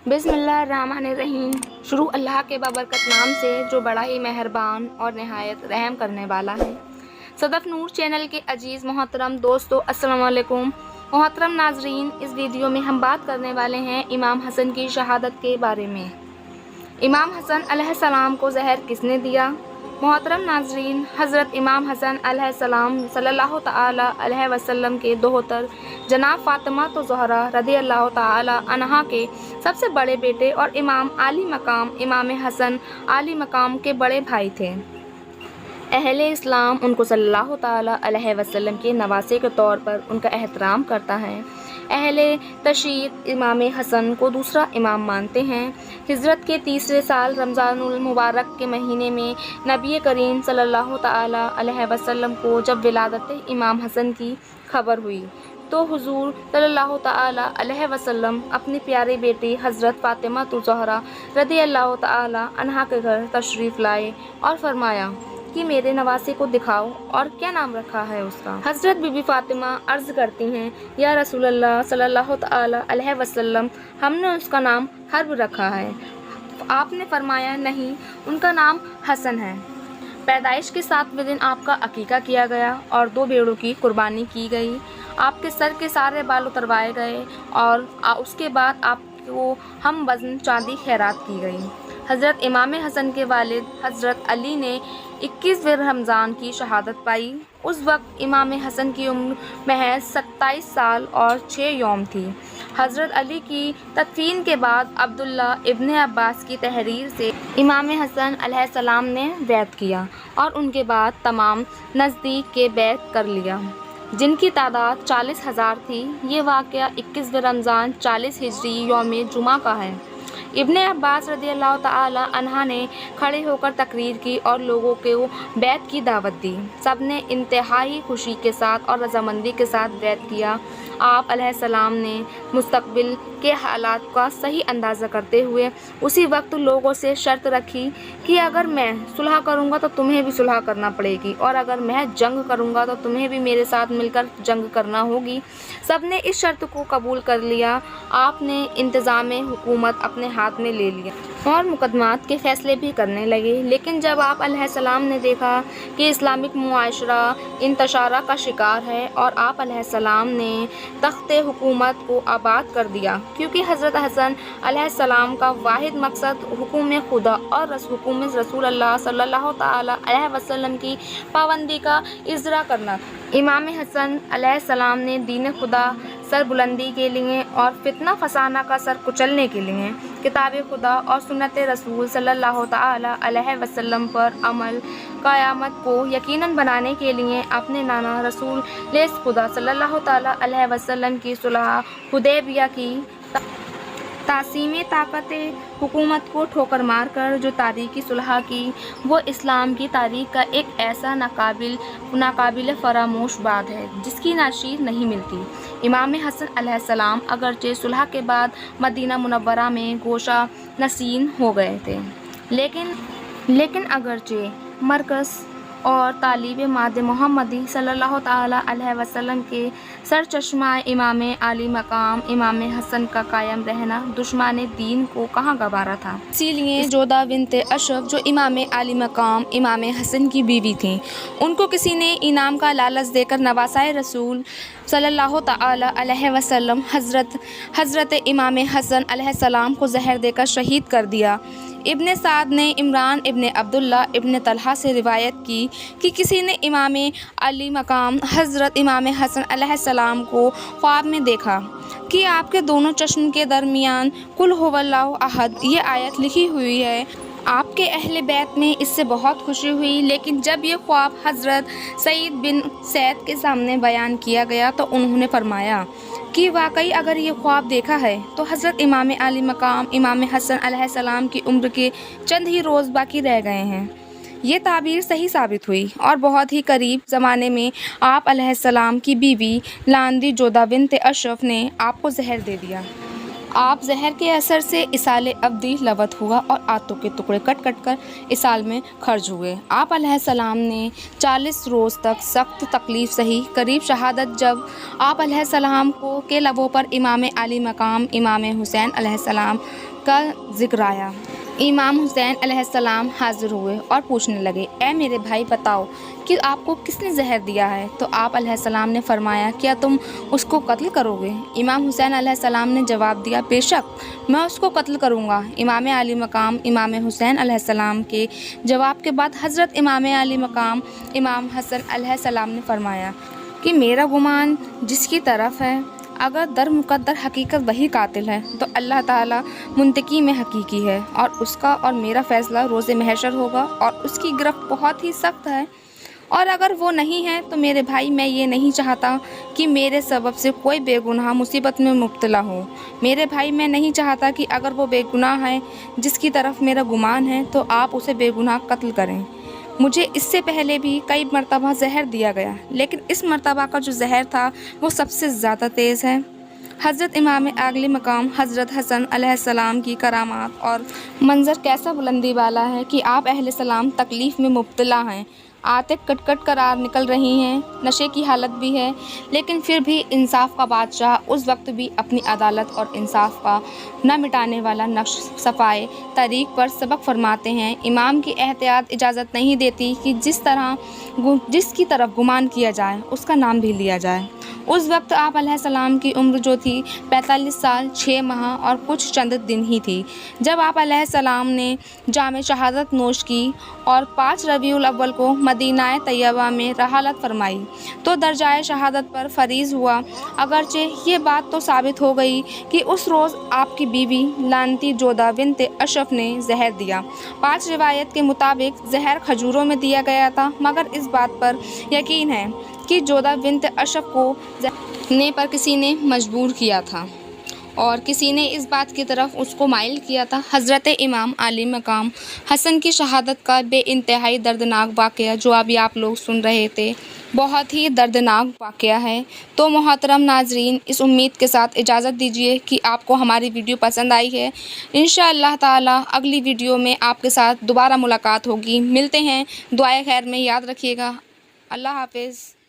बिस्मिल्लाहिर्रहमानिर्रहीम। शुरू अल्लाह के बाबरकत नाम से जो बड़ा ही मेहरबान और नहायत रहम करने वाला है। सदफ नूर चैनल के अजीज़ मोहतरम दोस्तों, अस्सलाम वालेकुम। मोहतरम नाजरीन, इस वीडियो में हम बात करने वाले हैं इमाम हसन की शहादत के बारे में। इमाम हसन अलैहिस्सलाम को जहर किसने दिया? मोहतरम नाजरीन, हज़रत इमाम हसन अलैहिस्सलाम सल्लल्लाहु तआला अलैहि वसल्लम के दोहतर जनाब फ़ातिमा ज़हरा रज़ियल्लाहु तआला अन्हा के सबसे बड़े बेटे और इमाम आली मकाम इमाम हसन आली मकाम के बड़े भाई थे। अहले इस्लाम उनको सल्लल्लाहु तआला अलैहि वसल्लम के नवासे के तौर पर उनका एहतराम करता है। अहले तशय्युअ इमाम हसन को दूसरा इमाम मानते हैं। हिजरत के तीसरे साल रमज़ानुल मुबारक के महीने में नबी करीम सल्लल्लाहु तआला अलैहि वसल्लम को जब विलादत इमाम हसन की खबर हुई तो हुजूर सल्लल्लाहु तआला अलैहि वसल्लम अपनी प्यारी बेटी हज़रत फ़ातिमा ज़हरा रज़ियल्लाहु तआला अन्हा के घर तशरीफ़ लाए और फरमाया कि मेरे नवासे को दिखाओ और क्या नाम रखा है उसका। हज़रत बीबी फ़ातिमा अर्ज़ करती हैं, या रसूलल्लाह सल्लल्लाहु तआला अलैहि वसल्लम, हमने उसका नाम हर्ब रखा है। आपने फरमाया, नहीं, उनका नाम हसन है। पैदाइश के 7वें दिन आपका अकीका किया गया और 2 भेड़ों की कुर्बानी की गई। आपके सर के सारे बाल उतरवाए गए और उसके बाद आपको हम वज़न चांदी खैरात की गई। हज़रत इमाम हसन के वालिद हज़रत अली ने 21वें रमज़ान की शहादत पाई। उस वक्त इमाम हसन की उम्र महज 27 साल और 6 यौम थी। हज़रत अली की तदफीन के बाद अब्दुल्ला इब्न अब्बास की तहरीर से इमाम हसन अलैहिस्सलाम ने बैत किया और उनके बाद तमाम नज़दीक के बैत कर लिया, जिनकी तादाद 40,000 थी। ये वाक़या 21वें रमज़ान 40 हिजरी यौम जुमा का है। इब्न अब्बास रज़ियल्लाहु तआला अन्हा ने खड़े होकर तकरीर की और लोगों को बैत की दावत दी। सब ने इंतहाई खुशी के साथ और रज़ामंदी के साथ बैत किया। आप अलैहिस्सलाम ने मुस्तक़बिल के हालात का सही अंदाज़ा करते हुए उसी वक्त लोगों से शर्त रखी कि अगर मैं सुलह करूँगा तो तुम्हें भी सुलह करना पड़ेगी और अगर मैं जंग करूँगा तो तुम्हें भी मेरे साथ मिलकर जंग करना होगी। सब ने इस शर्त को कबूल कर लिया। आपने इंतज़ाम हुकूमत अपने हाथ में ले लिया और मुकदमात के फ़ैसले भी करने लगे। लेकिन जब आप अलैहिस्सलाम ने देखा कि इस्लामिक मुआशरा इंतशारा का शिकार है और आप अलैहिस्सलाम ने तख्ते हुकूमत को आबाद कर दिया, क्योंकि हज़रत हसन अलैहिस्सलाम का वाहिद मकसद हुकूम खुदा और हुकूम रसूल अल्लाह सल्लल्लाहु तआला अलैहि वसल्लम की पाबंदी का इजरा करना था। इमाम हसन अलैहिस्सलाम ने दीन खुदा सर बुलंदी के लिए और फितना फसाना का सर कुचलने के लिए किताब खुदा और सुन्नत रसूल सल्लल्लाहु तआला अलैहि वसल्लम पर अमल क़यामत को यकीनन बनाने के लिए अपने नाना रसूल खुदा सल्लल्लाहु तआला अलैहि वसल्लम की सुलह हुदैबिया की तासीम ताकत हुकूमत को ठोकर मारकर जो तारीख़ी सुलह की, वो इस्लाम की तारीख़ का एक ऐसा नाकाबिल फरामोश बात है जिसकी नाशीर नहीं मिलती। इमाम हसन अलैहिस्सलाम अगरचे सुलह के बाद मदीना मुनव्वरा में गोशा नसीन हो गए थे, लेकिन अगरचे मरकज़ और तालिब माद मोहम्मदी सल्लल्लाहु तआला अलैहि वसल्लम के सरचश्मा इमाम आली मकाम इमाम हसन का कायम रहना दुश्मन दीन को कहाँ गवारा था। इसीलिए जोधा बिन्त अशरफ, जो इमाम आली मकाम इमाम हसन की बीवी थीं, उनको किसी ने इनाम का लालच देकर नवासाए रसूल सल्लल्लाहु तआला अलैहि वसल्लम हज़रत इमाम हसन अलैहिस्सलाम को जहर देकर शहीद कर दिया। इब्न साद ने इमरान इब्न अब्दुल्ला इब्न तलहा से रिवायत की कि किसी ने इमाम अली मकाम हज़रत इमाम हसन अलैहिस्सलाम को ख्वाब में देखा कि आपके दोनों चश्म के दरमियान कुल हुवल्लाहु अहद ये आयत लिखी हुई है। आपके अहले बैत में इससे बहुत खुशी हुई, लेकिन जब ये ख्वाब हज़रत सईद बिन सैद के सामने बयान किया गया तो उन्होंने फरमाया कि वाकई अगर ये ख्वाब देखा है तो हज़रत इमाम आली मकाम इमाम हसन अलैहिस्सलाम की उम्र के चंद ही रोज़ बाकी रह गए हैं। ये ताबीर सही साबित हुई और बहुत ही करीब ज़माने में आप अलैहिस्सलाम की बीवी लांदी जोधा बिन्त अशरफ ने आपको जहर दे दिया। आप जहर के असर से इसाले अब्दी लवत हुआ और आंतों के टुकड़े कट कट कर इसाल में खर्च हुए। आप अलैहिस्सलाम ने 40 रोज़ तक सख्त तकलीफ़ सही। करीब शहादत जब आप अलैहिस्सलाम को के लबों पर इमाम आली मकाम इमाम हुसैन अलैहिस्सलाम का जिक्र आया। इमाम हुसैन अलैहिस्सलाम हाजिर हुए और पूछने लगे, ए मेरे भाई बताओ कि आपको किसने जहर दिया है? तो आप अलैहिस्सलाम ने फरमाया, क्या तुम उसको कत्ल करोगे? इमाम हुसैन अलैहिस्सलाम ने जवाब दिया, बेशक मैं उसको कत्ल करूँगा। इमाम आली मकाम इमाम हुसैन अलैहिस्सलाम के जवाब के बाद हज़रत इमाम आली मकाम इमाम हसन अलैहिस्सलाम ने फरमाया कि मेरा गुमान जिसकी तरफ है, अगर दर मुक़द्दर हकीकत वही कातिल है तो अल्लाह ताला मुंतकी में हकीकी है और उसका और मेरा फ़ैसला रोज़े महशर होगा और उसकी गिरफ्त बहुत ही सख्त है। और अगर वो नहीं है तो मेरे भाई मैं ये नहीं चाहता कि मेरे सबब से कोई बेगुनाह मुसीबत में मुब्तला हो। मेरे भाई मैं नहीं चाहता कि अगर वो बेगुनाह है जिसकी तरफ मेरा गुमान है तो आप उसे बेगुनाह कत्ल करें। मुझे इससे पहले भी कई मरतबा जहर दिया गया, लेकिन इस मरतबा का जो जहर था वो सबसे ज़्यादा तेज़ है। हज़रत इमाम आली मकाम हज़रत हसन अलैहिस्सलाम की करामात और मंज़र कैसा बुलंदी वाला है कि आप अहले सलाम तकलीफ़ में मुब्तला हैं, आते कट करार निकल रही हैं, नशे की हालत भी है, लेकिन फिर भी इंसाफ का बादशाह उस वक्त भी अपनी अदालत और इंसाफ का न मिटाने वाला नक्श सफ़ाए तरीक़ पर सबक फरमाते हैं। इमाम की एहतियात इजाज़त नहीं देती कि जिसकी तरफ गुमान किया जाए उसका नाम भी लिया जाए। उस वक्त आप अलैहिस्सलाम की उम्र जो थी 45 साल 6 माह और कुछ चंद दिन ही थी जब आप अलैहिस्सलाम ने जामे शहादत नोश की और 5 रबीउल अव्वल को मदीना तैयबा में रहालत फरमाई तो दर्जाए शहादत पर फरीज़ हुआ। अगरचे ये बात तो साबित हो गई कि उस रोज़ आपकी बीवी लानती जोधा बिन्त अशरफ ने जहर दिया। 5 रिवायत के मुताबिक जहर खजूरों में दिया गया था, मगर इस बात पर यकीन है कि जोधा बिन्त अशरफ को ने पर किसी ने मजबूर किया था और किसी ने इस बात की तरफ उसको माइल किया था। हज़रत इमाम आली मकाम हसन की शहादत का बेइंतहाई दर्दनाक वाक़या जो अभी आप लोग सुन रहे थे, बहुत ही दर्दनाक वाक़या है। तो मोहतरम नाज़रीन, इस उम्मीद के साथ इजाज़त दीजिए कि आपको हमारी वीडियो पसंद आई है। इंशाअल्लाह ताला अगली वीडियो में आपके साथ दोबारा मुलाकात होगी। मिलते हैं दुआए खैर में, याद रखिएगा। अल्लाह हाफ़िज़।